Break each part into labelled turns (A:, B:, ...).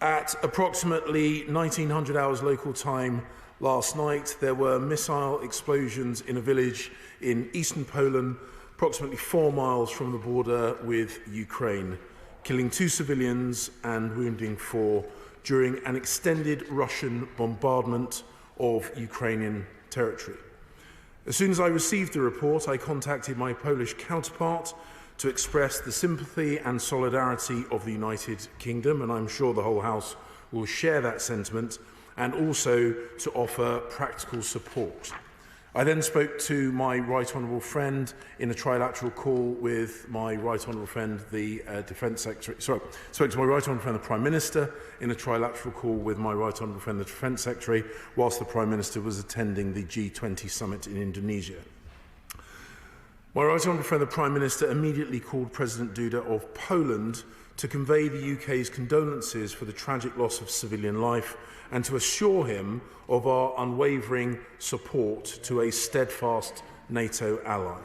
A: At approximately 1900 hours local time last night, there were missile explosions in a village in eastern Poland, approximately 4 miles from the border with Ukraine, killing 2 civilians and wounding 4 during an extended Russian bombardment of Ukrainian territory. As soon as I received the report, I contacted my Polish counterpart to express the sympathy and solidarity of the United Kingdom, and I'm sure the whole House will share that sentiment, and also to offer practical support. I then spoke to my Right Honourable friend in a trilateral call with my Right Honourable friend, the Defence Secretary. Spoke to my Right Honourable friend, the Prime Minister, in a trilateral call with my Right Honourable friend, the Defence Secretary, whilst the Prime Minister was attending the G20 summit in Indonesia. My Right Honourable friend, the Prime Minister, immediately called President Duda of Poland to convey the UK's condolences for the tragic loss of civilian life and to assure him of our unwavering support to a steadfast NATO ally.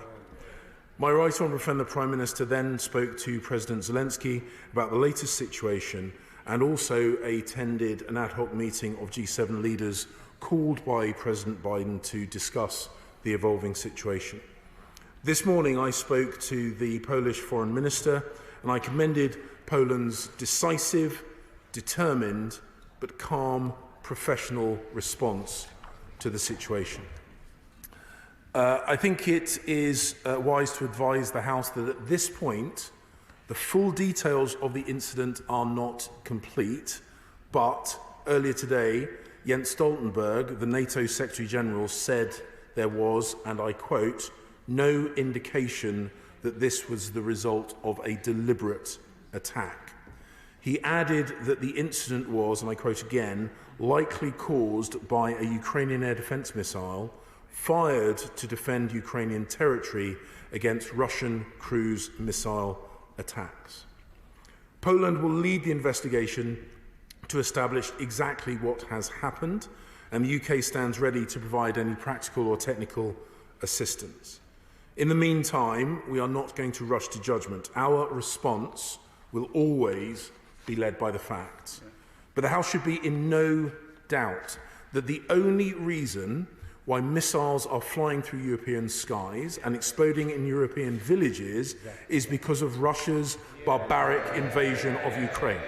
A: My Right Honourable friend, the Prime Minister, then spoke to President Zelensky about the latest situation and also attended an ad hoc meeting of G7 leaders called by President Biden to discuss the evolving situation. This morning I spoke to the Polish Foreign Minister and I commended Poland's decisive, determined but calm, professional response to the situation. I think it is wise to advise the House that at this point the full details of the incident are not complete, but earlier today Jens Stoltenberg, the NATO Secretary General, said there was, and I quote, no indication that this was the result of a deliberate attack. He added that the incident was, and I quote again, likely caused by a Ukrainian air defence missile fired to defend Ukrainian territory against Russian cruise missile attacks. Poland will lead the investigation to establish exactly what has happened, and the UK stands ready to provide any practical or technical assistance. In the meantime, we are not going to rush to judgment. Our response will always be led by the facts. But the House should be in no doubt that the only reason why missiles are flying through European skies and exploding in European villages is because of Russia's barbaric invasion of Ukraine.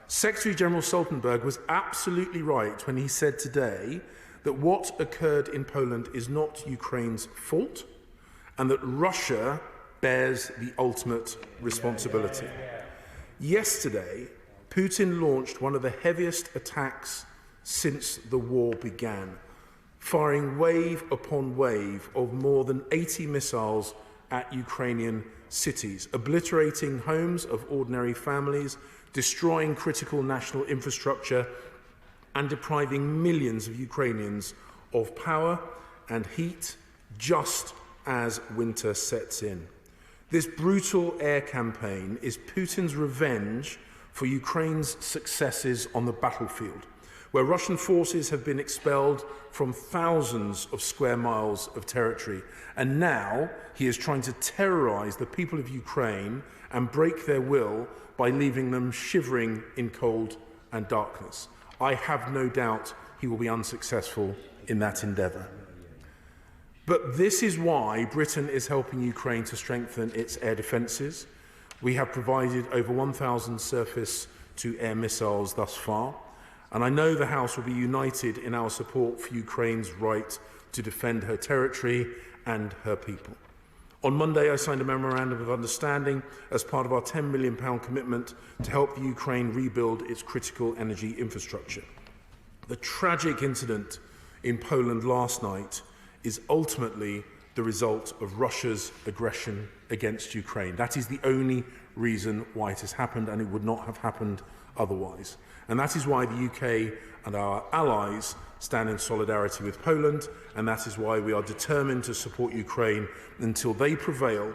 A: Secretary General Stoltenberg was absolutely right when he said today that what occurred in Poland is not Ukraine's fault, and that Russia bears the ultimate responsibility. Yesterday, Putin launched one of the heaviest attacks since the war began, firing wave upon wave of more than 80 missiles at Ukrainian cities, obliterating homes of ordinary families, destroying critical national infrastructure, and depriving millions of Ukrainians of power and heat just as winter sets in. This brutal air campaign is Putin's revenge for Ukraine's successes on the battlefield, where Russian forces have been expelled from thousands of square miles of territory, and now he is trying to terrorize the people of Ukraine and break their will by leaving them shivering in cold and darkness. I have no doubt he will be unsuccessful in that endeavor. But this is why Britain is helping Ukraine to strengthen its air defences. We have provided over 1,000 surface-to-air missiles thus far, and I know the House will be united in our support for Ukraine's right to defend her territory and her people. On Monday, I signed a memorandum of understanding as part of our £10 million commitment to help the Ukraine rebuild its critical energy infrastructure. The tragic incident in Poland last night is ultimately the result of Russia's aggression against Ukraine. That is the only reason why it has happened, and it would not have happened otherwise. And that is why the UK and our allies stand in solidarity with Poland, and that is why we are determined to support Ukraine until they prevail